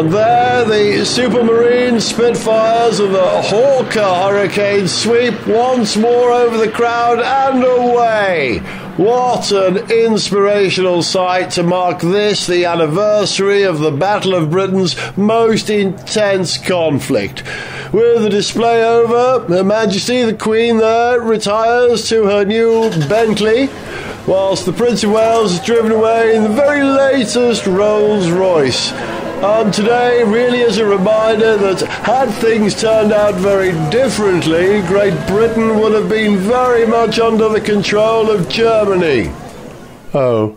And there the Supermarine Spitfires of the Hawker Hurricane sweep once more over the crowd and away. What an inspirational sight to mark this, the anniversary of the Battle of Britain's most intense conflict. With the display over, Her Majesty the Queen there retires to her new Bentley, whilst the Prince of Wales is driven away in the very latest Rolls-Royce. And today really is a reminder that had things turned out very differently, Great Britain would have been very much under the control of Germany. Oh.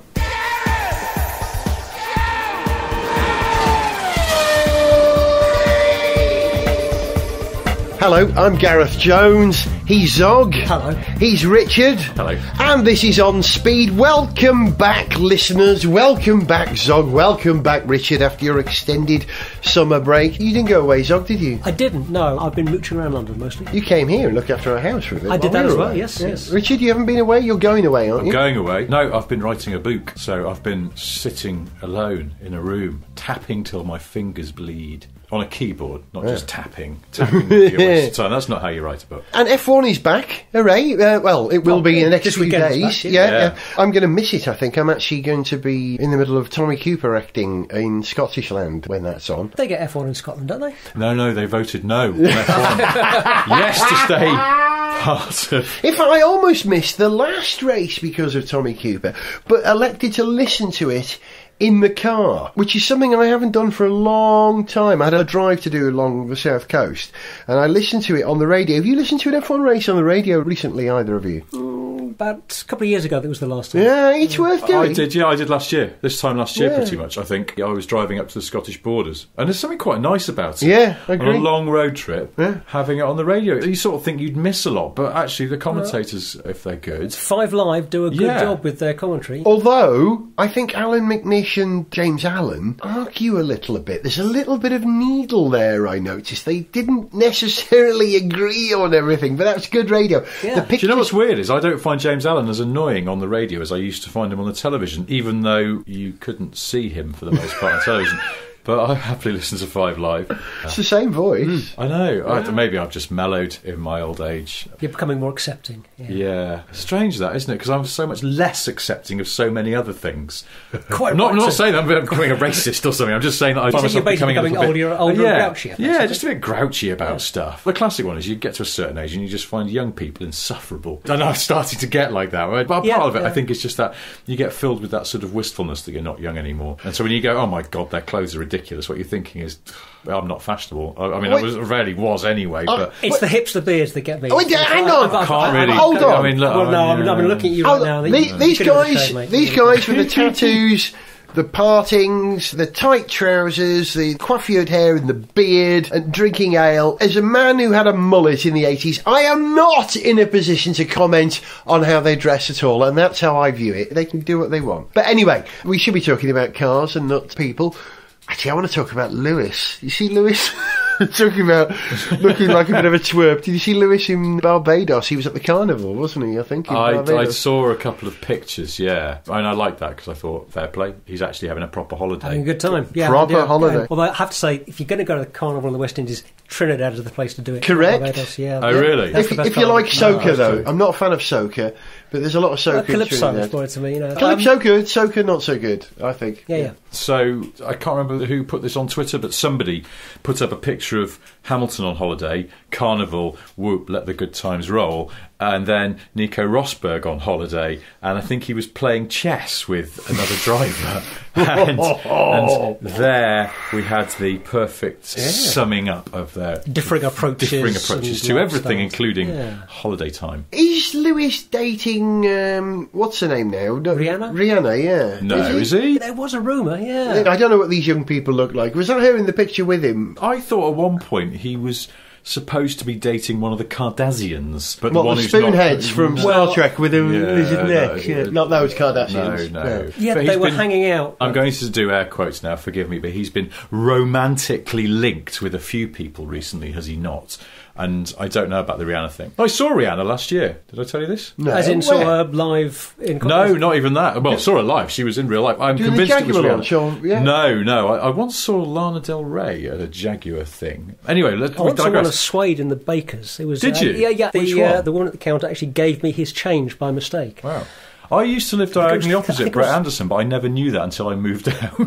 Hello, I'm Gareth Jones. He's Zog. Hello. He's Richard. Hello. And this is On Speed. Welcome back, listeners. Welcome back, Zog. Welcome back, Richard, after your extended summer break. You didn't go away, Zog, did you? I didn't, no. I've been mooching around London mostly. You came here and looked after our house for a bit. I did that as well, yes. Richard, you haven't been away? You're going away, aren't you? I'm going away. No, I've been writing a book, so I've been sitting alone in a room, tapping till my fingers bleed. On a keyboard, not just tapping for your waste of time. That's not how you write a book. And F1 is back, hooray. Well, it will be in the next few days. Back, yeah. I'm going to miss it, I think. I'm actually going to be in the middle of Tommy Cooper acting in Scottish Land when that's on. They get F1 in Scotland, don't they? No, they voted no on F1. Yes to stay part of... In fact, I almost missed the last race because of Tommy Cooper, but elected to listen to it in the car, which is something I haven't done for a long time. I had a drive to do along the south coast, and I listened to it on the radio. Have you listened to an F1 race on the radio recently, either of you? About a couple of years ago, that was the last time. Yeah, it's worth doing. I did last year. This time last year, pretty much, I think. I was driving up to the Scottish borders, and there's something quite nice about it. Yeah, I agree. On a long road trip, having it on the radio. You sort of think you'd miss a lot, but actually the commentators, if they're good... 5 Live do a good job with their commentary. Although, I think Alan McNish and James Allen argue a little bit. There's a little bit of needle there, I noticed. They didn't necessarily agree on everything, but that's good radio. Yeah. Do you know what's weird is I don't find James Allen as annoying on the radio as I used to find him on the television, even though you couldn't see him for the most part on television. But I happily listen to 5 Live. It's the same voice. I know. Maybe I've just mellowed in my old age. You're becoming more accepting. Yeah. Strange that, isn't it? Because I'm so much less accepting of so many other things. Quite I'm not saying I'm becoming a racist or something. I'm just saying that I find myself becoming older and grouchy. Yeah, just a bit grouchy about stuff. The classic one is you get to a certain age and you just find young people insufferable. And I'm starting to get like that. Right? But part of it, I think, is just that you get filled with that sort of wistfulness that you're not young anymore. And so when you go, oh my God, their clothes are ridiculous, what you're thinking is, I'm not fashionable. I mean, I rarely was anyway. But it's the hipster beards that get me. Oh, hang on. I can't really. Hold on. I mean, look. Well, no, I'm looking at you right now. These guys with the tattoos, the partings, the tight trousers, the coiffured hair and the beard, and drinking ale. As a man who had a mullet in the 80s, I am not in a position to comment on how they dress at all, and that's how I view it. They can do what they want. But anyway, we should be talking about cars and not people. Actually, I want to talk about Lewis. You see Lewis? Talking about looking like a bit of a twerp. Did you see Lewis in Barbados? He was at the carnival, wasn't he? I think. I saw a couple of pictures, yeah. And I liked that because I thought, fair play. He's actually having a proper holiday. Having a good time. Yeah, proper holiday. Yeah. Although I have to say, if you're going to go to the carnival in the West Indies, Trinidad is the place to do it. Correct. Barbados, yeah. Oh, really? If you like soca, though. I'm not a fan of soca, but there's a lot of soca in Calypso Trinidad. is more to me, you know. Calypso good, soca not so good, I think. Yeah. So, I can't remember who put this on Twitter, but somebody put up a picture of Hamilton on holiday, carnival, whoop, let the good times roll, and then Nico Rosberg on holiday, and I think he was playing chess with another driver. and there we had the perfect summing up of their differing approaches to everything, including holiday time. Is Lewis dating, what's her name now? Rihanna, yeah. No, is he? There was a rumour, yeah. I don't know what these young people look like. Was that her in the picture with him? I thought at one point he was supposed to be dating one of the Kardashians, but the one the who's spoonheads from Star Trek with a lizard neck. Not those Kardashians. No. Yeah, they were hanging out. I'm going to do air quotes now, forgive me, but he's been romantically linked with a few people recently, has he not? And I don't know about the Rihanna thing. I saw Rihanna last year. Did I tell you this? No. As in saw her live in No, not even that. Well, saw her live. She was in real life. I'm convinced it was Rihanna. Yeah. No. I once saw Lana Del Rey at a Jaguar thing. Anyway, I once saw one of Suede in the Bakers. It was, Did you? Yeah. Which one? The one at the counter actually gave me his change by mistake. Wow. I used to live diagonally opposite Brett Anderson, but I never knew that until I moved out.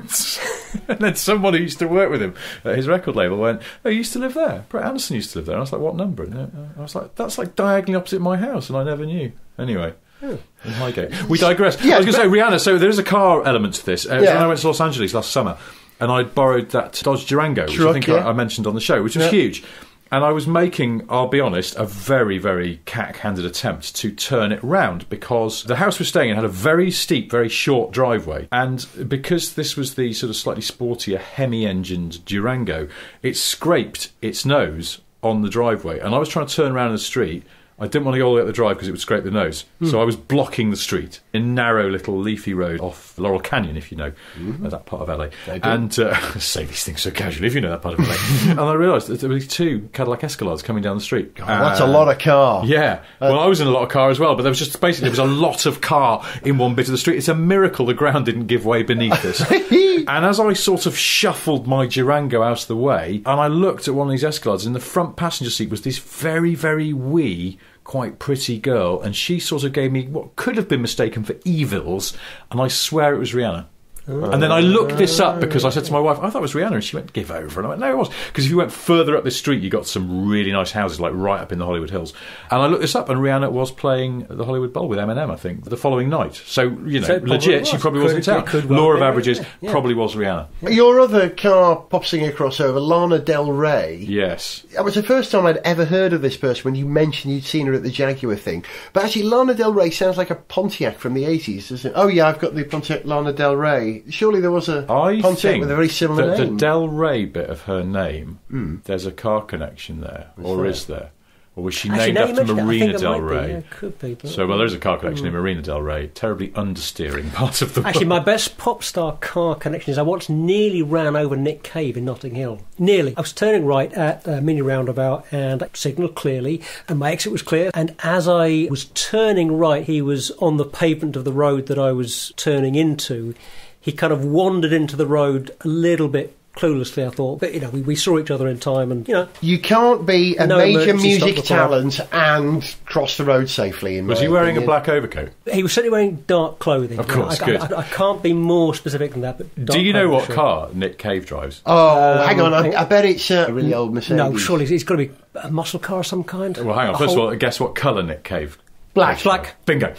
And then someone who used to work with him at his record label went, "Oh, you used to live there? Brett Anderson used to live there." And I was like, "What number?" And I was like, "That's like diagonally opposite my house," and I never knew. Anyway. In Highgate. We digress. Yeah, I was going to say, Rihanna, so there is a car element to this. When I went to Los Angeles last summer, and I borrowed that Dodge Durango, which I think I mentioned on the show, which was huge. And I was making, I'll be honest, a very, very cack-handed attempt to turn it round because the house we're staying in had a very steep, very short driveway. And because this was the sort of slightly sportier, Hemi-engined Durango, it scraped its nose on the driveway. And I was trying to turn around in the street. I didn't want to go all the way up the drive because it would scrape the nose. So I was blocking the street in narrow little leafy road off Laurel Canyon, if you know that part of LA. And say these things so casually, if you know that part of LA. And I realised that there were 2 Cadillac Escalades coming down the street. God, that's a lot of car. Yeah. Well, I was in a lot of car as well, but there was just basically there was a lot of car in one bit of the street. It's a miracle the ground didn't give way beneath us. And as I sort of shuffled my Durango out of the way, and I looked at one of these Escalades, in the front passenger seat was this very, very wee, quite pretty girl, and she sort of gave me what could have been mistaken for evils, and I swear it was Rihanna. And then I looked this up because I said to my wife, I thought it was Rihanna, and she went, "Give over." And I went, "No, it was." Because if you went further up this street, you got some really nice houses, like right up in the Hollywood Hills. And I looked this up, and Rihanna was playing the Hollywood Bowl with Eminem, I think, the following night. So, legit, she probably was in town. Law of averages, probably was Rihanna. Your other car pop singer crossover, Lana Del Rey. Yes. That was the first time I'd ever heard of this person when you mentioned you'd seen her at the Jaguar thing. But actually, Lana Del Rey sounds like a Pontiac from the 80s, doesn't it? Oh, yeah, I've got the Pontiac Lana Del Rey. Surely there was a Pontiac with a very similar name. The Del Rey bit of her name, there's a car connection there, is there? Or was she named after Marina Del Rey? Yeah, could be. So, there's a car connection in Marina Del Rey, terribly understeering part of the world. Actually, my best pop star car connection is I once nearly ran over Nick Cave in Notting Hill. Nearly. I was turning right at a mini roundabout and I signalled clearly and my exit was clear. And as I was turning right, he was on the pavement of the road that I was turning into. He kind of wandered into the road a little bit cluelessly, I thought. But, we saw each other in time and, You can't be a major music talent and cross the road safely. Was he wearing a black overcoat? He was certainly wearing dark clothing. Of course, good. I can't be more specific than that. But do you know what car Nick Cave drives? Oh, hang on. I bet it's a really old Mercedes. No, surely it's got to be a muscle car of some kind. Well, hang on. First of all, guess what colour Nick Cave? Black. Bingo.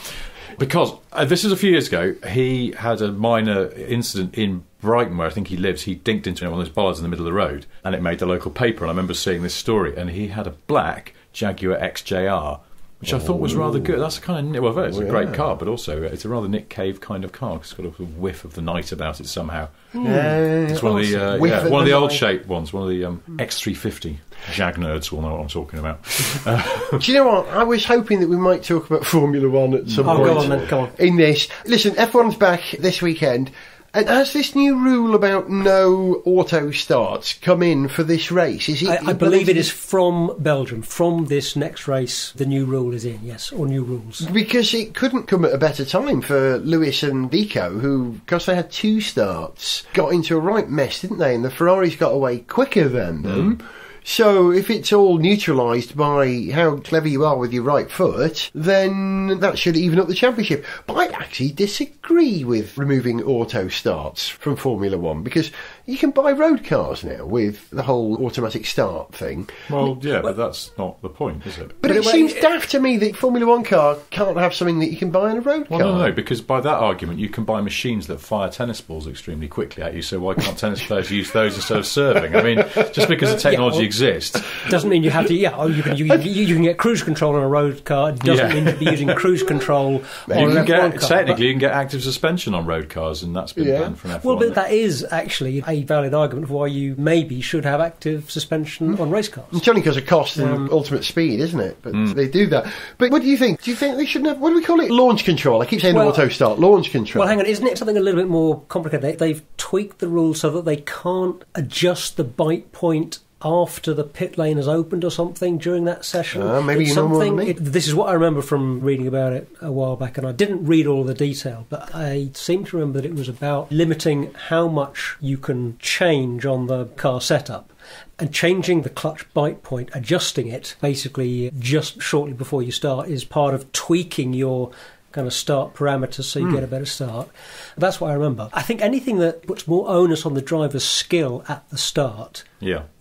Because this is a few years ago, he had a minor incident in Brighton, where I think he lives. He dinked into one of those bollards in the middle of the road, and it made the local paper. And I remember seeing this story, and he had a black Jaguar XJR, which I thought was rather good. That's a kind of it's a great car, but also it's a rather Nick Cave kind of car. It's got a whiff of the night about it somehow. It's one of the old shaped ones, one of the X350. Jag nerds will know what I'm talking about. Do you know what? I was hoping that we might talk about Formula One at some point. Go on. In this. Listen, F1's back this weekend. And has this new rule about no auto starts come in for this race? I believe it is from Belgium. From this next race, the new rule is in, yes, or new rules. Because it couldn't come at a better time for Lewis and Nico, who, because they had 2 starts, got into a right mess, didn't they? And the Ferraris got away quicker than them. So if it's all neutralised by how clever you are with your right foot, then that should even up the championship. But I actually disagree with removing auto starts from Formula One, because you can buy road cars now with the whole automatic start thing. Well, yeah, but that's not the point, is it? But it seems daft to me that Formula One car can't have something that you can buy in a road car. Well, no, because by that argument you can buy machines that fire tennis balls extremely quickly at you, so why can't tennis players use those instead of serving? I mean, just because the technology exists doesn't mean you have to. You can get cruise control on a road car. It doesn't mean to be using cruise control on an F1 car. Technically, you can get active suspension on road cars, and that's been banned from F1. Well, but that is actually a valid argument for why you maybe should have active suspension on race cars. It's only because of cost and ultimate speed, isn't it? But they do that. But what do you think? Do you think they shouldn't have, what do we call it? Launch control. I keep saying auto start. Launch control. Well, hang on. Isn't it something a little bit more complicated? They've tweaked the rules so that they can't adjust the bite point after the pit lane has opened or something during that session. Maybe you know more than me. This is what I remember from reading about it a while back, and I didn't read all the detail, but I seem to remember that it was about limiting how much you can change on the car setup. And changing the clutch bite point, adjusting it, basically just shortly before you start, is part of tweaking your kind of start parameters so you get a better start. That's what I remember. I think anything that puts more onus on the driver's skill at the start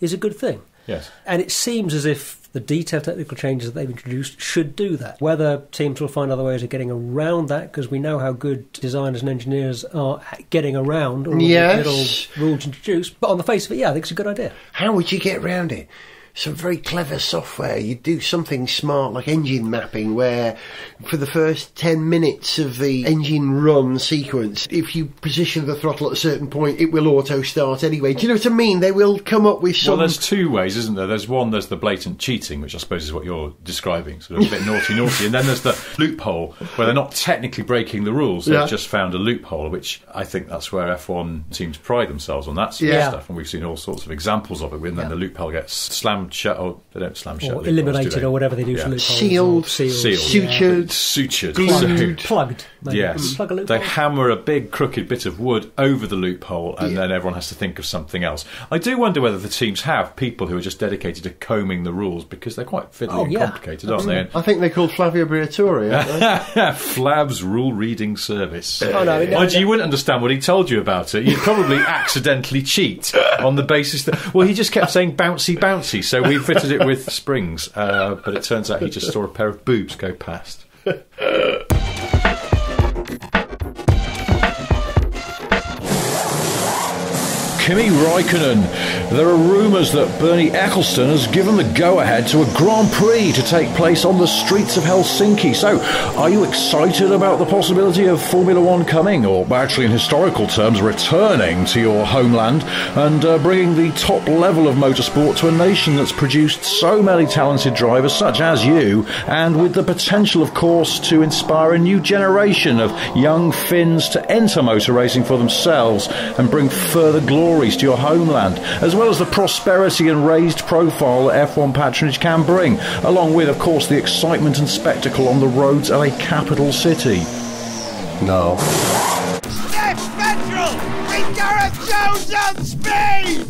is a good thing. Yes. And it seems as if the detailed technical changes that they've introduced should do that. Whether teams will find other ways of getting around that, because we know how good designers and engineers are at getting around all the little rules introduced. But on the face of it, I think it's a good idea. How would you get around it? Some very clever software. You do something smart like engine mapping, where for the first 10 minutes of the engine run sequence, if you position the throttle at a certain point, it will auto start anyway. Do you know what I mean? They will come up with some... Well, there's two ways, isn't there? There's the blatant cheating, which I suppose is what you're describing, sort of a bit naughty, and then there's the loophole, where they're not technically breaking the rules, they've just found a loophole, which I think that's where F1 teams pride themselves on, that sort of stuff, and we've seen all sorts of examples of it, and then the loophole gets slammed shut, or they don't slam shut, or eliminated, or whatever they do for loopholes. Sealed, sutured, plugged. Yes, plug a loophole. They hammer a big crooked bit of wood over the loophole, and then everyone has to think of something else. I do wonder whether the teams have people who are just dedicated to combing the rules, because they're quite fiddly and complicated, aren't they? I think they're called Flavio Briatore, aren't they? Flav's rule reading service. You wouldn't understand what he told you about it. You'd probably accidentally cheat on the basis that, well, he just kept saying bouncy, bouncy, so we fitted it with springs, but it turns out he just saw a pair of boobs go past. Kimi Raikkonen. There are rumours that Bernie Ecclestone has given the go-ahead to a Grand Prix to take place on the streets of Helsinki. So, are you excited about the possibility of Formula One coming, or actually in historical terms, returning to your homeland and bringing the top level of motorsport to a nation that's produced so many talented drivers such as you, and with the potential, of course, to inspire a new generation of young Finns to enter motor racing for themselves and bring further glories to your homeland, as well as the prosperity and raised profile that F1 patronage can bring, along with, of course, the excitement and spectacle on the roads of a capital city? No. Sniff Petrol! With Gareth Jones on speed!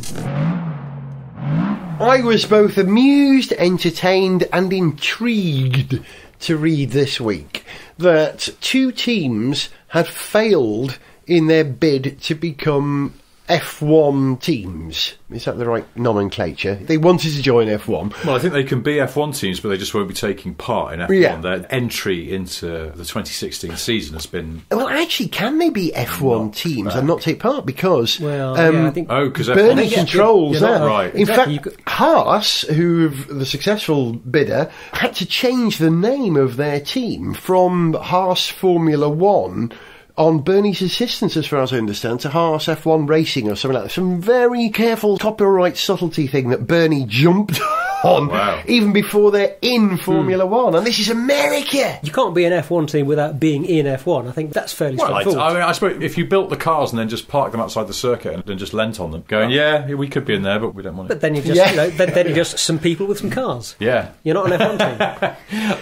I was both amused, entertained and intrigued to read this week that two teams had failed in their bid to become F1 teams. Is that the right nomenclature? They wanted to join F1. Well, I think they can be F1 teams, but they just won't be taking part in F1. Yeah. Their entry into the 2016 season has been... Well, actually, can they be F1 teams and not take part? Because I think because Bernie controls that. Right. In fact, Haas, who the successful bidder, had to change the name of their team from Haas Formula One on Bernie's insistence, as far as I understand, to Haas F1 Racing or something like that. Some very careful copyright subtlety thing that Bernie jumped on even before they're in Formula One. And this is America! You can't be an F1 team without being in F1. I think that's fairly straightforward. I suppose if you built the cars and then just parked them outside the circuit and then just lent on them, going, we could be in there, but we don't want it. But then you just, then you're just some people with some cars. Yeah. You're not an F1 team.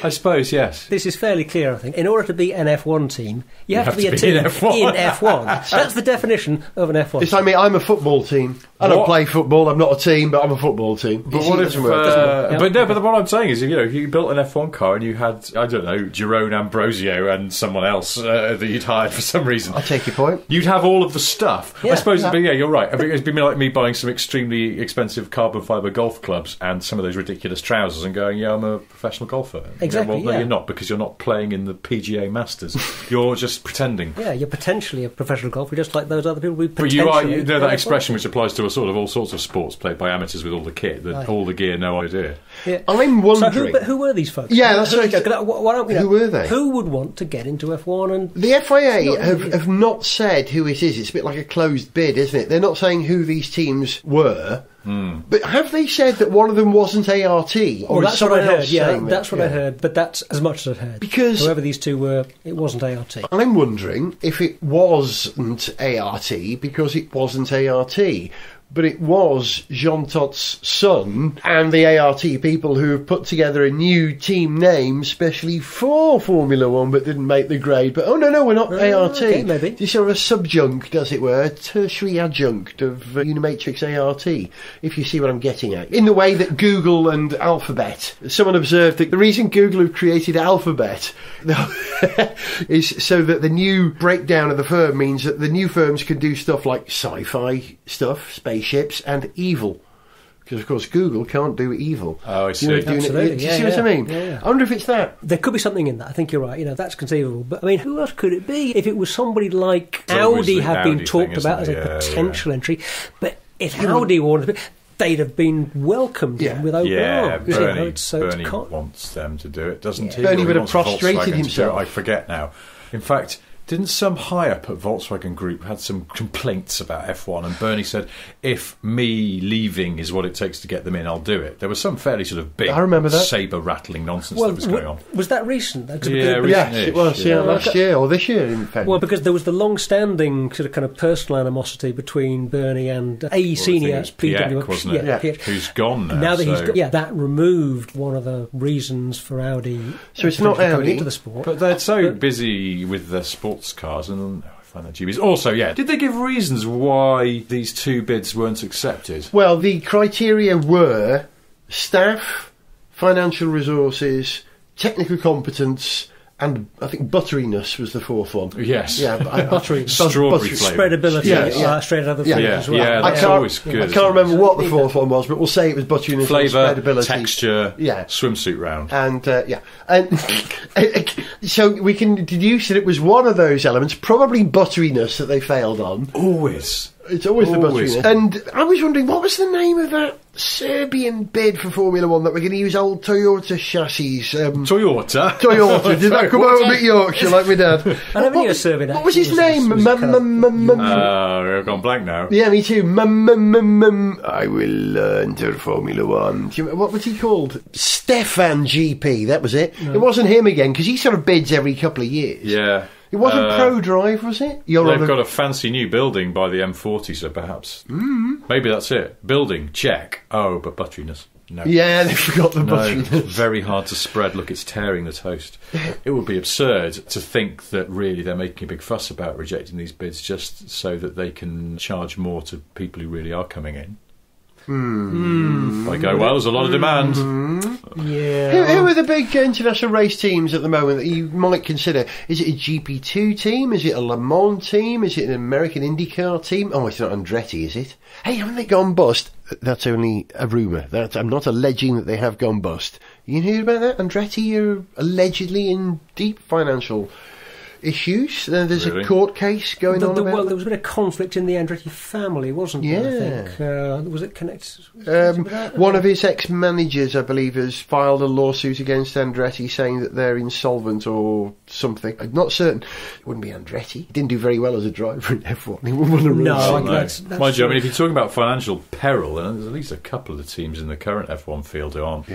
I suppose, yes. This is fairly clear, I think. In order to be an F1 team, you have to be a team in F1. That's the definition of an F1 It's like me, I'm a football team. I don't play football, I'm not a team, but I'm a football team. But what if... But what I'm saying is, if you built an F1 car and you had, I don't know, Jerome Ambrosio and someone else that you'd hired for some reason... I take your point. You'd have all of the stuff. I suppose, you're right. I mean, it'd be like me buying some extremely expensive carbon fibre golf clubs and some of those ridiculous trousers and going, I'm a professional golfer. Exactly, No, you're not, because you're not playing in the PGA Masters. You're just pretending. Yeah, you're potentially a professional golfer, just like those other people we But you know that expression which applies to all sorts of sports played by amateurs with all the kit, all the gear, no idea. Yeah. I'm wondering... So who were these folks? Yeah, that's right. Why don't we know? Who were they? Who would want to get into F1? And the FIA have not said who it is. It's a bit like a closed bid, isn't it? They're not saying who these teams were. But have they said that one of them wasn't ART? Or that's what I heard. Yeah, that's what I heard. But that's as much as I've heard. Because whoever these two were, it wasn't ART. I'm wondering if it wasn't ART because it wasn't ART. but it was Jean Tot's son and the ART people who have put together a new team name specially for Formula One, but didn't make the grade. But no, we're not ART. Okay, maybe. This sort of a subjunct, as it were, a tertiary adjunct of Unimatrix ART, if you see what I'm getting at. In the way that Google and Alphabet. Someone observed that the reason Google have created Alphabet is so that the new breakdown of the firm means that the new firms can do stuff like sci-fi stuff, spaceships, and evil. Because, of course, Google can't do evil. Oh, I see. Absolutely. Do you see what I mean? Yeah. I wonder if it's that. There could be something in that. I think you're right. That's conceivable. But, I mean, who else could it be? If it was somebody like Audi have been talked about as a potential entry. But if Audi wanted to be, they'd have been welcomed in with open arms. Bernie wants them to do it, doesn't he? Bernie would have prostrated himself. I forget now. In fact, didn't some high up at Volkswagen Group had some complaints about F1, and Bernie said, if me leaving is what it takes to get them in, I'll do it. There was some fairly sort of big sabre-rattling nonsense that was going on. Was that recent? Yes, it was, last year, or this year, in fact. Well, because there was the long-standing sort of kind of personal animosity between Bernie and a senior PWX, wasn't it? Piech. Who's gone now. Now that he's gone, that removed one of the reasons for Audi. So it's not Audi into the sport. But they're so busy with their sports cars, and I find that dubious. Also, did they give reasons why these two bids weren't accepted? Well, the criteria were staff, financial resources, technical competence, and I think butteriness was the fourth one. Yes. Yeah, buttery. Strawberry flavour. Spreadability. Straight out of the flavour as well. Yeah, that's always good. I can't remember what the fourth one was, but we'll say it was butteriness, flavour, spreadability, texture, swimsuit round. And, and so we can deduce that it was one of those elements, probably butteriness, that they failed on. Always. It's always the butteriness. And I was wondering, what was the name of that Serbian bid for Formula One that we're going to use old Toyota chassis? Toyota? Did that come out a bit Yorkshire like my dad? I never knew a Serbian. What was his name? I've gone blank now. Yeah, me too. I will enter Formula One. What was he called? Stefan GP, that was it. No. It wasn't him again, because he sort of bids every couple of years. Yeah. It wasn't ProDrive, was it? They've got a fancy new building by the M40, so perhaps. Maybe that's it. Building, check. Oh, but butteriness. No. Yeah, they forgot the butteriness. Very hard to spread. Look, it's tearing the toast. It would be absurd to think that really they're making a big fuss about rejecting these bids just so that they can charge more to people who really are coming in. They go, well, there's a lot of demand. Yeah. Who are the big international race teams at the moment that you might consider? Is it a GP2 team? Is it a Le Mans team? Is it an American IndyCar team? Oh, it's not Andretti, is it? Hey, haven't they gone bust? That's only a rumour. I'm not alleging that they have gone bust. You hear about that? Andretti are allegedly in deep financial issues. There's a court case going on about well, there was a bit of conflict in the Andretti family, wasn't there? I think. Was it connected? One of his ex-managers, I believe, has filed a lawsuit against Andretti saying that they're insolvent or something. I'm not certain. It wouldn't be Andretti. He didn't do very well as a driver in F1. He wouldn't want to that's mind you, I mean, if you're talking about financial peril, then there's at least a couple of the teams in the current F1 field who aren't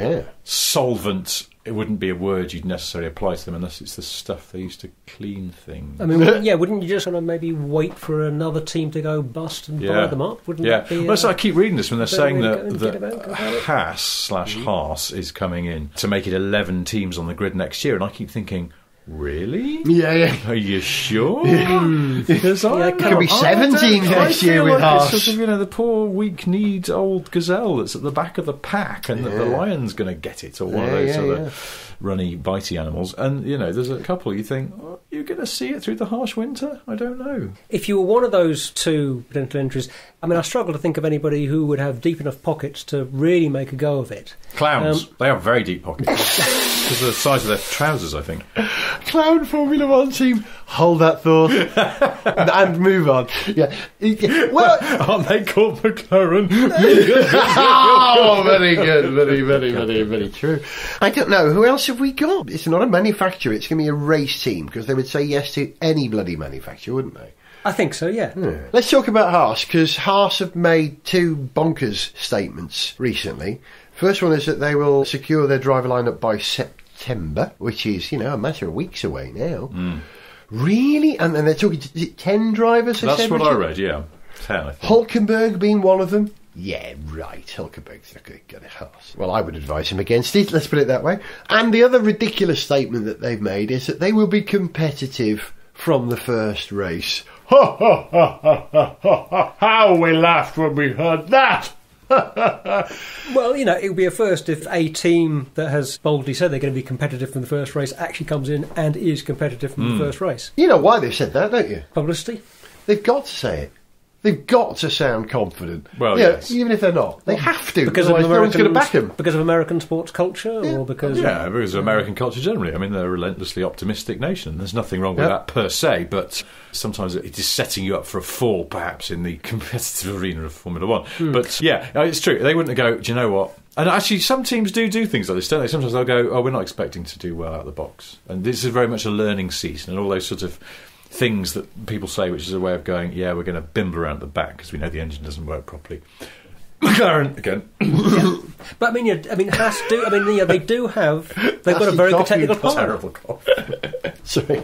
solvent. It wouldn't be a word you'd necessarily apply to them unless it's the stuff they used to clean things. I mean, wouldn't you just want to maybe wait for another team to go bust and buy them up? Wouldn't it be, well, so I keep reading this when they're saying that Haas is coming in to make it 11 teams on the grid next year, and I keep thinking, really? Yeah. Are you sure? Because it could be 17 next year with Haas. It's sort of, the poor, weak-kneed old gazelle that's at the back of the pack, and that the lion's going to get it, or one of those sort of runny, bitey animals. And, there's a couple you think, you're going to see it through the harsh winter? I don't know. If you were one of those two potential entries, I mean, I struggle to think of anybody who would have deep enough pockets to really make a go of it. Clowns. They have very deep pockets. Because of the size of their trousers, I think. Clown Formula One team. Hold that thought and move on. Yeah. Well, aren't they called McLaren? Oh, very good. Very true. I don't know. Who else have we got? It's not a manufacturer. It's going to be a race team, because they would say yes to any bloody manufacturer, wouldn't they? I think so, yeah. Let's talk about Haas, because Haas have made two bonkers statements recently. First one is that they will secure their driver lineup by September, which is, a matter of weeks away now. Really? And they're talking to 10 drivers? That's what I read, yeah. 10, I think. Hulkenberg being one of them? Yeah, right. Hulkenberg's not going to get a Haas. Well, I would advise him against it, let's put it that way. And the other ridiculous statement that they've made is that they will be competitive from the first race. Ha ha ha ha ha ha! How we laughed when we heard that! Well, you know, it would be a first if a team that has boldly said they're going to be competitive from the first race actually comes in and is competitive from the first race. You know why they've said that, don't you? Publicity? They've got to say it. They've got to sound confident. Well, yeah, yes. even if they're not. They have to, Because of otherwise no one's going to back them. Because of American sports culture? Or because Because of American culture generally. I mean, they're a relentlessly optimistic nation. There's nothing wrong with that per se, but sometimes it is setting you up for a fall, perhaps, in the competitive arena of Formula One. But, yeah, it's true. They wouldn't go, do you know what? And actually, some teams do things like this, don't they? Sometimes they'll go, oh, we're not expecting to do well out of the box. And this is very much a learning season, and all those sort of things that people say, which is a way of going, yeah, we're going to bimble around the back because we know the engine doesn't work properly. McLaren again. But I mean, Haas do. I mean, they do have. They've got a very good technical partner. Terrible cough. Sorry.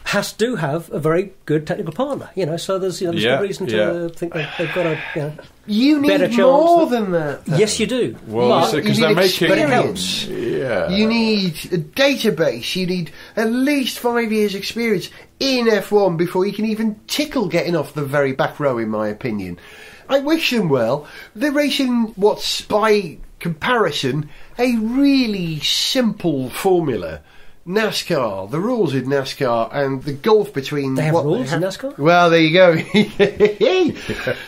Haas do have a very good technical partner. You know, so there's good reason to think they've got a. You need better chance more than that, though. Yes, you do. Well, because they're making. But it helps. Yeah. You need a database. You need at least 5 years' experience in F1 before you can even tickle getting off the very back row, in my opinion. I wish them well. They're racing what's, by comparison, a really simple formula. NASCAR, the rules in NASCAR, and the gulf between... They have rules in NASCAR? Well, there you go.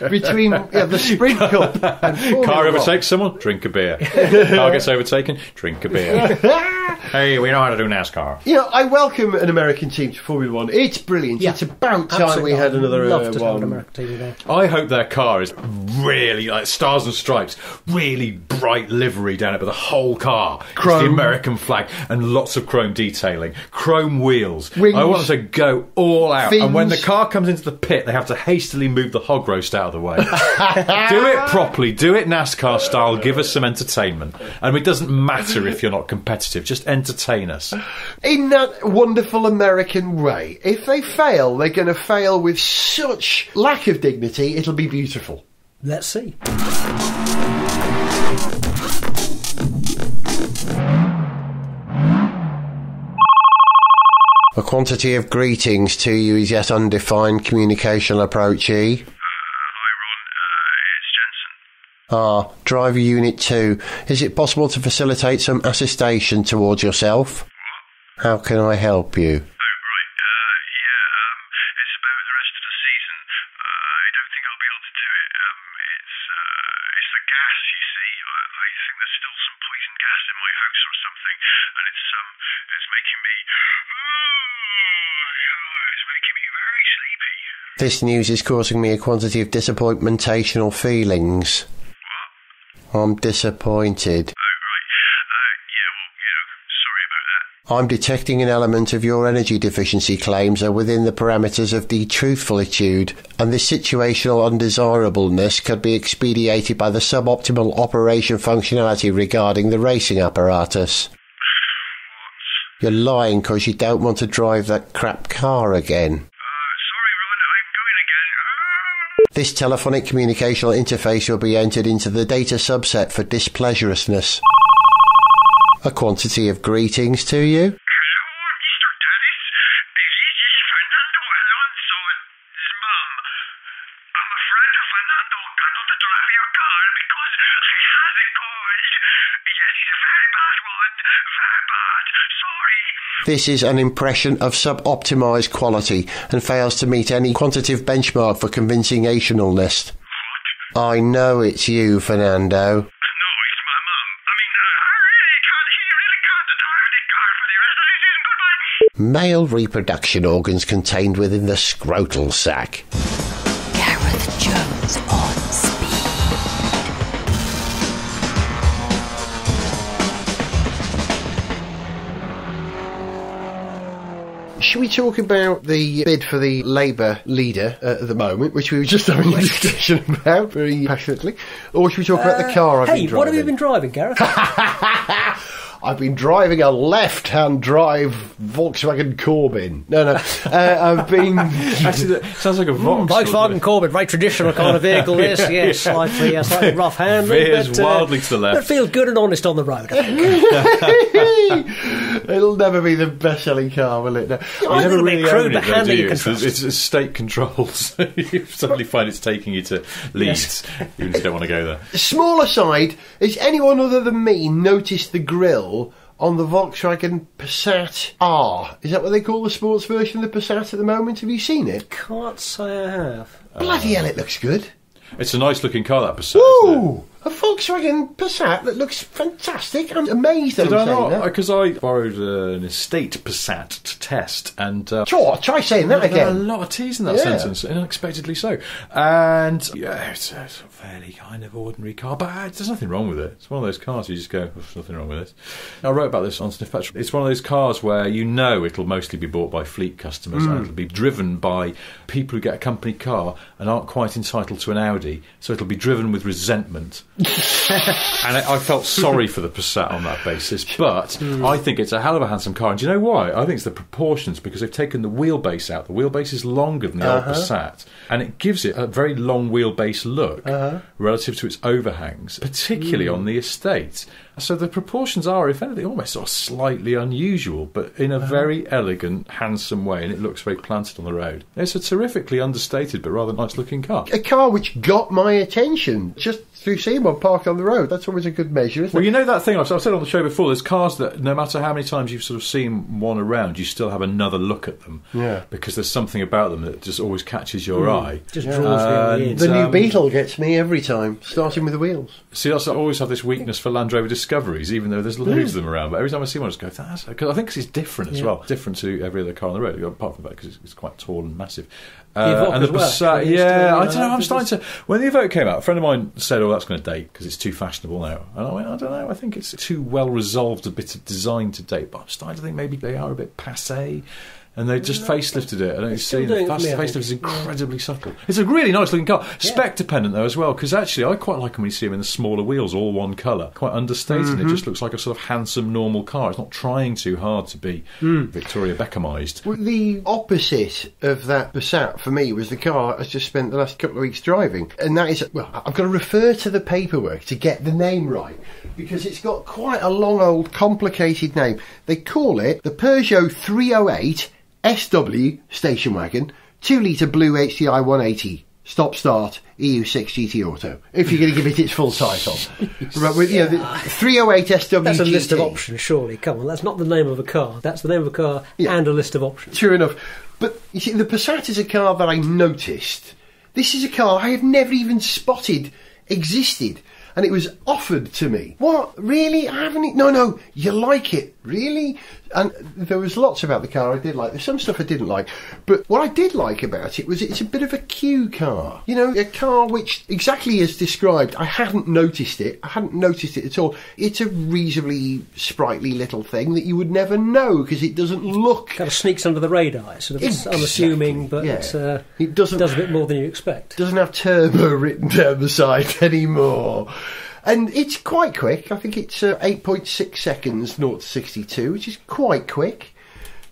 Between the Sprint Cup and Formula Car One. overtakes someone, drink a beer. Car gets overtaken, drink a beer. Hey, we know how to do NASCAR. You know, I welcome an American team to Formula One. It's brilliant. Yeah, It's about time absolutely. we had another Love to have an one. American team there. I hope their car is really like stars and stripes, really bright livery down it, but the whole car is Chrome. the American flag and lots of chrome detailing, chrome wheels. Wings. I want them to go all out. Fins. And when the car comes into the pit, they have to hastily move the hog roast out of the way. Do it properly. Do it NASCAR style. Give us some entertainment. And it doesn't matter if you're not competitive. Just entertain us. In that wonderful American way. If they fail, they're going to fail with such lack of dignity, it'll be beautiful. Let's see. A quantity of greetings to you is yet undefined communicational approachee. Hi Ron, it's Jensen. Driver Unit 2. Is it possible to facilitate some assistation towards yourself? What? How can I help you? Oh right, it's about the rest of the season. I don't think I'll be able to do it. It's the gas, you see. I think there's still some poison gas in my house or something, and it's making me... it's making me very sleepy. This news is causing me a quantity of disappointmentational feelings. What? I'm disappointed. Oh right. Yeah, well, sorry about that. I'm detecting an element of your energy deficiency claims are within the parameters of the truthfulitude, and this situational undesirableness could be expedited by the suboptimal operation functionality regarding the racing apparatus. You're lying because you don't want to drive that crap car again. Sorry Ron, I'm going again. This telephonic communicational interface will be entered into the data subset for displeasurousness. A quantity of greetings to you. Hello, Mr. Dennis. This is Fernando Alonso's mum. I'm afraid Fernando cannot drive your car because he has a cold. Yes, it's a very bad one. Very bad. Sorry. This is an impression of sub-optimized quality and fails to meet any quantitative benchmark for convincingationalness. What? I know it's you, Fernando. No, it's my mum. I mean, he really can't drive the car for the rest of the season. Goodbye. Male reproduction organs contained within the scrotal sac. Gareth Jones on speed. Should we talk about the bid for the Labour leader at the moment, which we were just having a discussion about very passionately, or should we talk about the car I've been driving? What have you been driving, Gareth? I've been driving a left-hand drive Volkswagen Corbin. No, I've been... Actually, that sounds like a Vauxhall. Volkswagen Corbin, very traditional kind of vehicle, this, yes, slightly rough handling. Veers wildly to the left. But feels good and honest on the road, I think. It'll never be the best-selling car, will it? No. You never really crude, own it, but though, handy do you you? can trust. It's state controlled. So you suddenly find it's taking you to Leeds, even if you don't want to go there. Small aside, has anyone other than me noticed the grille on the Volkswagen Passat R? Is that what they call the sports version of the Passat at the moment? Have you seen it? Can't say I have. Bloody hell, it looks good. It's a nice looking car, that Passat, isn't it? Ooh, a Volkswagen Passat that looks fantastic. I'm amazed I'm Did I saying not? that. Because I borrowed an estate Passat to test, and Sure, try saying that a again. lot of T's in that Yeah. sentence, unexpectedly so. And yeah, it's a fairly kind of ordinary car, but there's nothing wrong with it. It's one of those cars you just go, there's nothing wrong with it. I wrote about this on Sniff Petrol. It's one of those cars where you know it'll mostly be bought by fleet customers, and it'll be driven by people who get a company car and aren't quite entitled to an Audi, so it'll be driven with resentment. And I felt sorry for the Passat on that basis, but I think it's a hell of a handsome car. And do you know why? I think it's the proportions, because they've taken the wheelbase out. The wheelbase is longer than the old Passat, and it gives it a very long wheelbase look relative to its overhangs, particularly on the estate. So the proportions are, if anything, almost sort of slightly unusual, but in a very elegant, handsome way, and it looks very planted on the road. It's a terrifically understated but rather nice-looking car. A car which got my attention just through seeing one parked on the road. That's always a good measure, isn't Well, it? you know that thing I've said on the show before, there's cars that no matter how many times you've sort of seen one around, you still have another look at them. Yeah. Because there's something about them that just always catches your eye. Just draws me in. The new Beetle gets me every time, starting with the wheels. See, I always have this weakness for Land Rover Discoveries, even though there's loads of them around. But every time I see one, I just go, that's... Because I think it's different as well. Different to every other car on the road, apart from the fact because it's quite tall and massive. And the Passat, I don't know, I'm starting to... When the Evoque came out, a friend of mine said, that's going to date because it's too fashionable now. And I went, I don't know, I think it's too well resolved a bit of design to date, but I'm starting to think maybe they are a bit passé. And they just facelifted it. I don't see the facelift is incredibly subtle. It's a really nice looking car. Spec dependent though as well, because actually I quite like them when you see them in the smaller wheels, all one colour. Quite understated. It just looks like a sort of handsome normal car. It's not trying too hard to be Victoria Beckhamized. Well, the opposite of that Passat for me was the car I just spent the last couple of weeks driving, and that is, well, I've got to refer to the paperwork to get the name right, because it's got quite a long old complicated name. They call it the Peugeot 308 SW station wagon 2-litre blue HDi 180 stop-start EU6 GT Auto, if you're going to give it its full title. Right, with, the 308 SW That's a GT. list of options, surely. Come on, that's not the name of a car. That's the name of a car and a list of options. True enough. But you see, the Passat is a car that I noticed. This is a car I have never even spotted existed. And it was offered to me. What? Really? I haven't... No, you like it. Really? And there was lots about the car I did like. There's some stuff I didn't like. But what I did like about it was it's a bit of a Q car. You know, a car which, exactly as described, I hadn't noticed it. I hadn't noticed it at all. It's a reasonably sprightly little thing that you would never know because it doesn't look... Kind of sneaks under the radar. It's sort of unassuming, but it does a bit more than you expect. Doesn't have turbo written down the side anymore. And it's quite quick. I think it's 8.6 seconds 0 to 62, which is quite quick.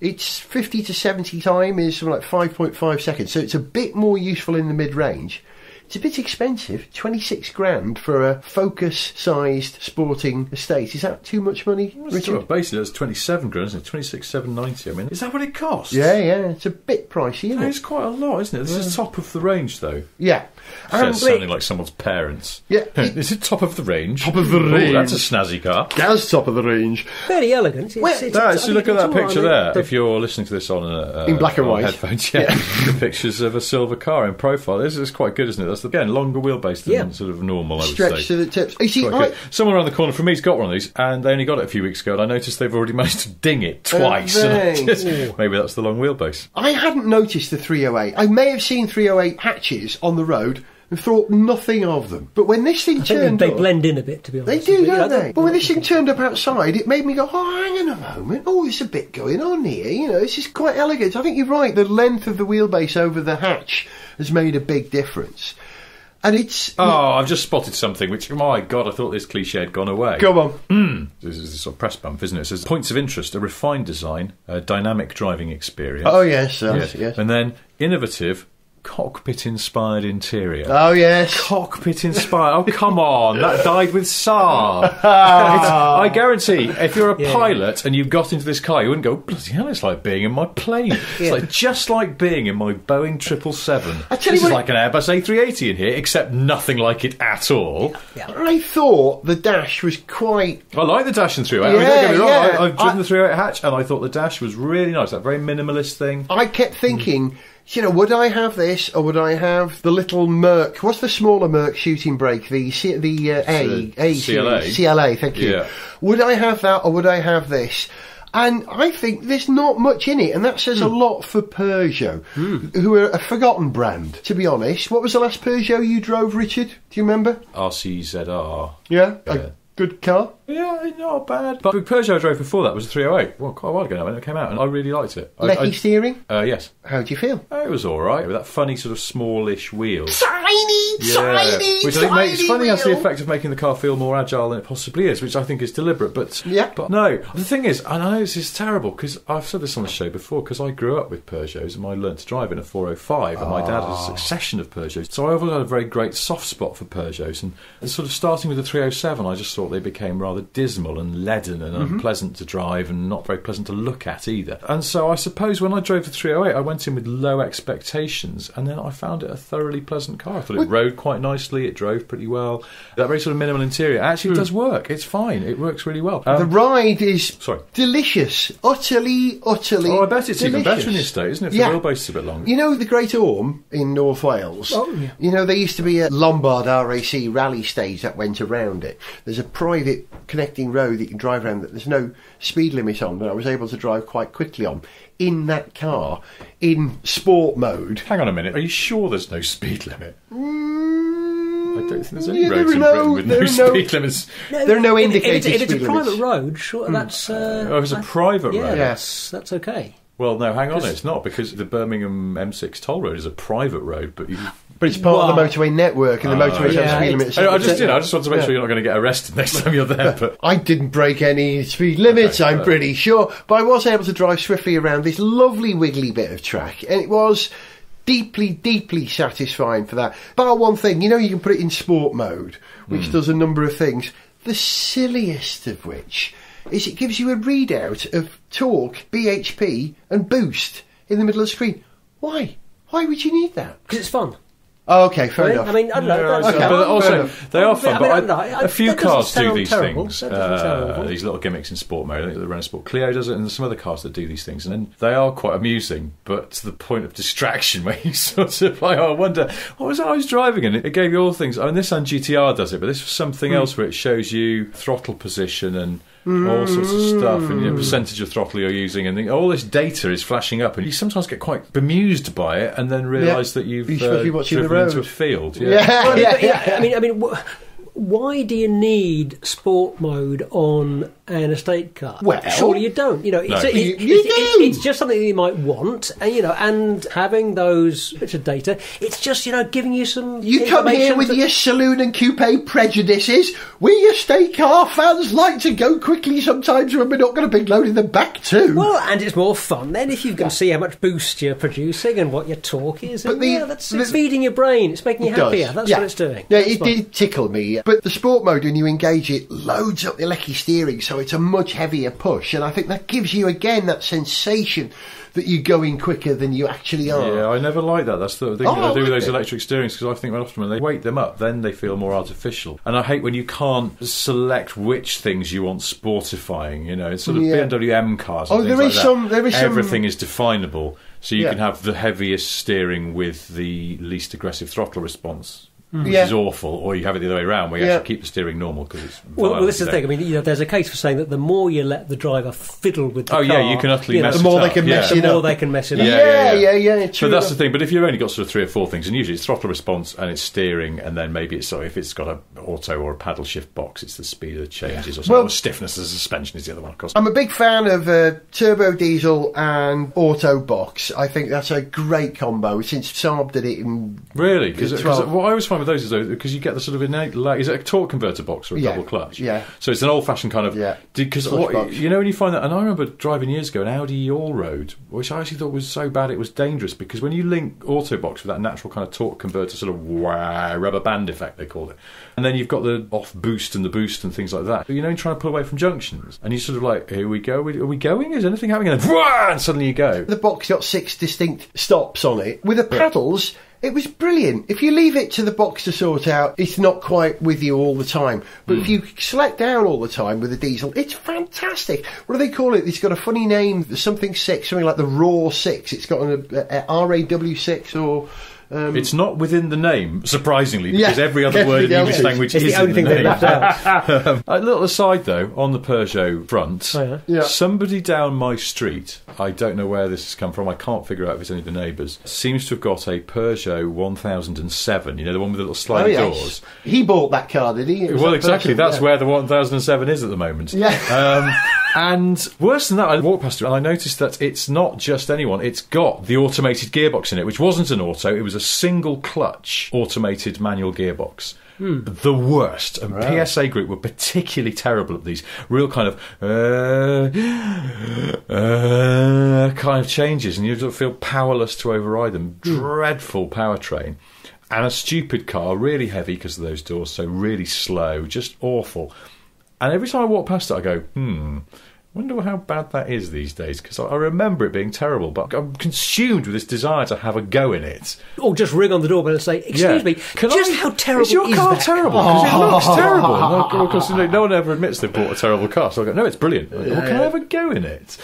Its 50 to 70 time is something like 5.5 seconds, so it's a bit more useful in the mid-range. It's a bit expensive, 26 grand for a Focus-sized sporting estate. Is that too much money, Richard? Basically, that's 27 grand, isn't it? 26,790. I mean, is that what it costs? Yeah, it's a bit pricey, isn't it? It's quite a lot, isn't it? This is top of the range, though. Yeah. Sounding like someone's parents. Yeah. Is it top of the range? Top of the range. That's a snazzy car. That's top of the range. Fairly elegant. So look at that picture there. If you're listening to this on in black and white headphones, the pictures of a silver car in profile. This is quite good, isn't it? That's again longer wheelbase than sort of normal. I would stretch say. to the tips. You see, someone around the corner from me's got one of these, and they only got it a few weeks ago. And I noticed they've already managed to ding it twice. Maybe that's the long wheelbase. I hadn't noticed the 308. I may have seen 308 hatches on the road and thought nothing of them. But when this thing turned up... They up... blend in a bit, to be honest. They do, don't they? But when this thing turned up outside, it made me go, hang on a moment. There's a bit going on here. You know, this is quite elegant. I think you're right. The length of the wheelbase over the hatch has made a big difference. And it's... Oh, I've just spotted something which, my God, I thought this cliche had gone away. Go on. This is a sort of press bump, isn't it? It says points of interest, a refined design, a dynamic driving experience. Oh, yes. Yes. And then innovative, cockpit-inspired interior. Oh, yes. Cockpit-inspired. Oh, come on. That died with Saab. I guarantee, if you're a pilot and you've got into this car, you wouldn't go, bloody hell, it's like being in my plane. It's like just like being in my Boeing 777. This is like an Airbus A380 in here, except nothing like it at all. Yeah. I thought the dash was quite... I like the dash in 308. I mean, don't get me wrong, I've driven the 308 hatch, and I thought the dash was really nice. That very minimalist thing. I kept thinking... You know, would I have this, or would I have the little Merc? What's the smaller Merc shooting brake? The CLA. CLA, thank you. Yeah. Would I have that, or would I have this? And I think there's not much in it, and that says a lot for Peugeot, who are a forgotten brand, to be honest. What was the last Peugeot you drove, Richard? Do you remember? RCZR. Yeah. A good car? Yeah, not bad. But the Peugeot I drove before that was a 308. Well, quite a while ago now when it came out, and I really liked it. Lecky steering? Yes. How do you feel? It was alright, with that funny sort of smallish wheel. Tiny! Which I think makes funny has the effect of making the car feel more agile than it possibly is, which I think is deliberate. But no, the thing is, and I know this is terrible because I've said this on the show before, because I grew up with Peugeots and I learned to drive in a 405, and my dad had a succession of Peugeots, so I've always had a very great soft spot for Peugeots. And sort of starting with the 307, I just thought they became rather dismal and leaden and unpleasant to drive and not very pleasant to look at either. And so I suppose when I drove the 308, I went in with low expectations, and then I found it a thoroughly pleasant car. I thought it rode quite nicely, it drove pretty well. That very sort of minimal interior actually does work. It's fine. It works really well. The ride is delicious. Utterly Oh, I bet it's delicious. even better in the estate, isn't it? If the wheelbase is a bit longer. You know the Great Orme in North Wales? Oh, yeah. You know, there used to be a Lombard RAC rally stage that went around it. There's a private connecting road that you can drive around that there's no speed limit on, but I was able to drive quite quickly on. In that car, in sport mode. Hang on a minute. Are you sure there's no speed limit? I don't think there's any roads in Britain with no speed limits. There are no indicated speed limits. If it's a private limits. road, sure, that's... if it's a private road? That's okay. Well, no, hang on, it's not, because the Birmingham M6 toll road is a private road, but it's part of the motorway network, and the motorways have speed limits. I just want to make sure you're not going to get arrested next time you're there. But I didn't break any speed limits, I'm pretty sure, but I was able to drive swiftly around this lovely wiggly bit of track, and it was deeply, deeply satisfying for that. Bar one thing, you know, you can put it in sport mode, which does a number of things, the silliest of which is it gives you a readout of torque, BHP and boost in the middle of the screen. Why? Why would you need that? Because it's fun. Oh, okay, fair enough. I mean, I don't know. But also, they are fun. But a few that cars doesn't do sound these terrible. things. That doesn't sound awful. These little gimmicks in sport mode. I think the Renault Sport Clio does it, and there's some other cars that do these things. And then they are quite amusing, but to the point of distraction, where you sort of like, I wonder, what was it I was driving? And it gave you all things. I mean, this on GTR does it, but this was something else where it shows you throttle position and all sorts of stuff, and percentage of throttle you're using, and all this data is flashing up, and you sometimes get quite bemused by it, and then realise that you've driven into a field. I mean, why do you need sport mode on an estate car? Well, surely you don't. You know, it's just something that you might want, and and having those bits of data, it's just giving you some. You come here with your saloon and coupe prejudices. We estate car fans like to go quickly sometimes when we're not got a big load in the back too. Well, and it's more fun then if you can see how much boost you're producing and what your torque is. But it's feeding your brain. It's making you happier. That's what it's doing. Yeah, it did tickle me. But the sport mode, when you engage it, loads up the Lecky steering, so it's a much heavier push, and I think that gives you again that sensation that you're going quicker than you actually are. Yeah, I never like that. That's the thing that I do with those electric steerings, because I think often when they weight them up, then they feel more artificial. And I hate when you can't select which things you want sportifying. It's sort of BMW M cars. And there is everything is definable, so you can have the heaviest steering with the least aggressive throttle response. Which is awful, or you have it the other way around, where you actually keep the steering normal because it's. Well, this is the thing. I mean, there's a case for saying that the more you let the driver fiddle with the car, you can utterly mess it up. The more they can mess it up. The more they can mess it up. Yeah. But that's the thing. But if you've only got sort of 3 or 4 things, and usually it's throttle response and it's steering, and then maybe it's if it's got an auto or a paddle shift box, it's the speed of the changes or something. Or stiffness of the suspension is the other one, of course. I'm a big fan of turbo diesel and auto box. I think that's a great combo since Saab did it in. Really? Because what I always find find with those is though, because you get the sort of innate is it a torque converter box or a double clutch? Yeah. So it's an old-fashioned kind of because you know when you find that, and I remember driving years ago an Audi Allroad, which I actually thought was so bad it was dangerous, because when you link Autobox with that natural kind of torque converter sort of rubber band effect they called it, and then you've got the off boost and the boost and things like that. You know, you're trying to pull away from junctions, and you sort of like, here we go, are we going? Is anything happening? And suddenly you go. The box got 6 distinct stops on it with the pedals. It was brilliant. If you leave it to the box to sort out, it's not quite with you all the time. But if you select down all the time with the diesel, it's fantastic. What do they call it? It's got a funny name, something 6, something like the Raw 6. It's got an RAW6 or... it's not within the name, surprisingly, because every other word in the English language is the only thing they left out. A little aside, though, on the Peugeot front, somebody down my street, I don't know where this has come from, I can't figure out if it's any of the neighbours, seems to have got a Peugeot 1007, you know, the one with the little sliding doors. He bought that car, did he? Well, exactly, that's where the 1007 is at the moment. And worse than that, I walked past it and I noticed that it's not just anyone, it's got the automated gearbox in it, which wasn't an auto, it was a single clutch automated manual gearbox. The worst. And PSA Group were particularly terrible at these real kind of kind of changes, and you sort of feel powerless to override them. Dreadful powertrain. And a stupid car, really heavy because of those doors, so really slow, just awful. And every time I walk past it, I go, wonder how bad that is these days, because I remember it being terrible, but I'm consumed with this desire to have a go in it. Or just ring on the doorbell and say, excuse me, how terrible is your car that terrible? Because it looks terrible. And of course, no one ever admits they've bought a terrible car, so I go, no, it's brilliant. Can I have a go in it?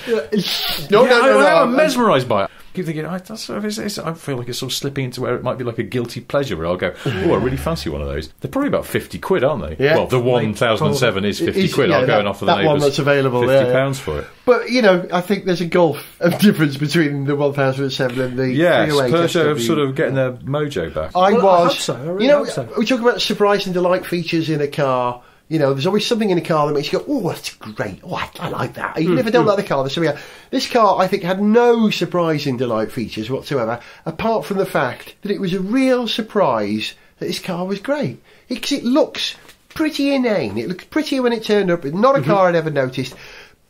No, I'm mesmerised by it. I keep thinking, I feel like it's sort of slipping into where it might be like a guilty pleasure, where I'll go, I really fancy one of those. They're probably about 50 quid, aren't they? Yeah. Well, the 1007 is 50 quid. I'll go and offer the neighbours one that's available, £50 for it. But, you know, I think there's a gulf of difference between the 1007 and the 308. Peugeot sort of getting their mojo back. I hope so. I really hope so. We talk about surprise and delight features in a car. You know, there's always something in a car that makes you go, oh, that's great. Oh, I like that. Even if I don't like the car, this car, I think, had no surprise and delight features whatsoever, apart from the fact that it was a real surprise that this car was great. Because it looks pretty inane. It looked prettier when it turned up. It's not a car I'd ever noticed.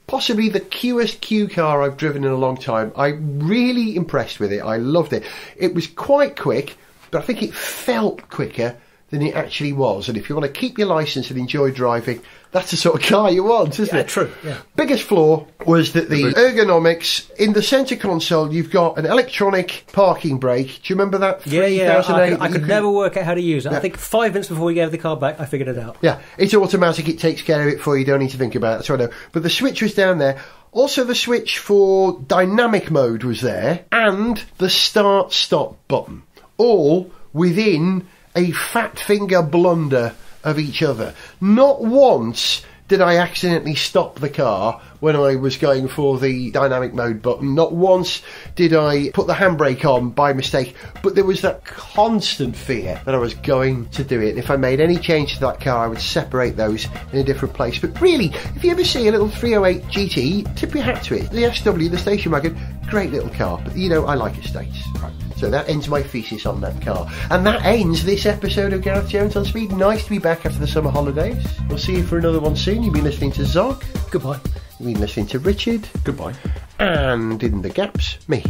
Possibly the cutest Q car I've driven in a long time. I'm really impressed with it. I loved it. It was quite quick, but I think it felt quicker than it actually was. And if you want to keep your licence and enjoy driving, that's the sort of car you want, isn't it? True. Yeah. Biggest flaw was that the ergonomics in the centre console, you've got an electronic parking brake. Do you remember that? I could never work out how to use it. I think 5 minutes before we gave the car back, I figured it out. Yeah, it's automatic. It takes care of it for you. You don't need to think about it. So I know. But the switch was down there. Also, the switch for dynamic mode was there, and the start-stop button, all within a fat finger blunder of each other. Not once did I accidentally stop the car when I was going for the dynamic mode button. Not once did I put the handbrake on by mistake, but there was that constant fear that I was going to do it. And if I made any change to that car, I would separate those in a different place. But really, if you ever see a little 308 GT, tip your hat to it. The SW, the station wagon, great little car. But, you know, I like estates. Right. So that ends my thesis on that car. And that ends this episode of Gareth Jones on Speed. Nice to be back after the summer holidays. We'll see you for another one soon. You've been listening to Zog. Goodbye. You've been listening to Richard. Goodbye. And in the gaps, me.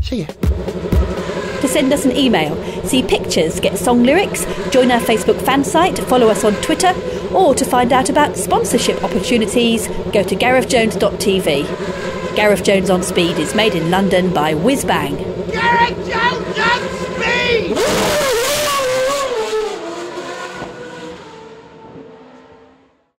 See ya. To send us an email, see pictures, get song lyrics, join our Facebook fan site, follow us on Twitter, or to find out about sponsorship opportunities, go to garethjones.tv. Gareth Jones on Speed is made in London by Whiz Bang. Gareth Jones on Speed!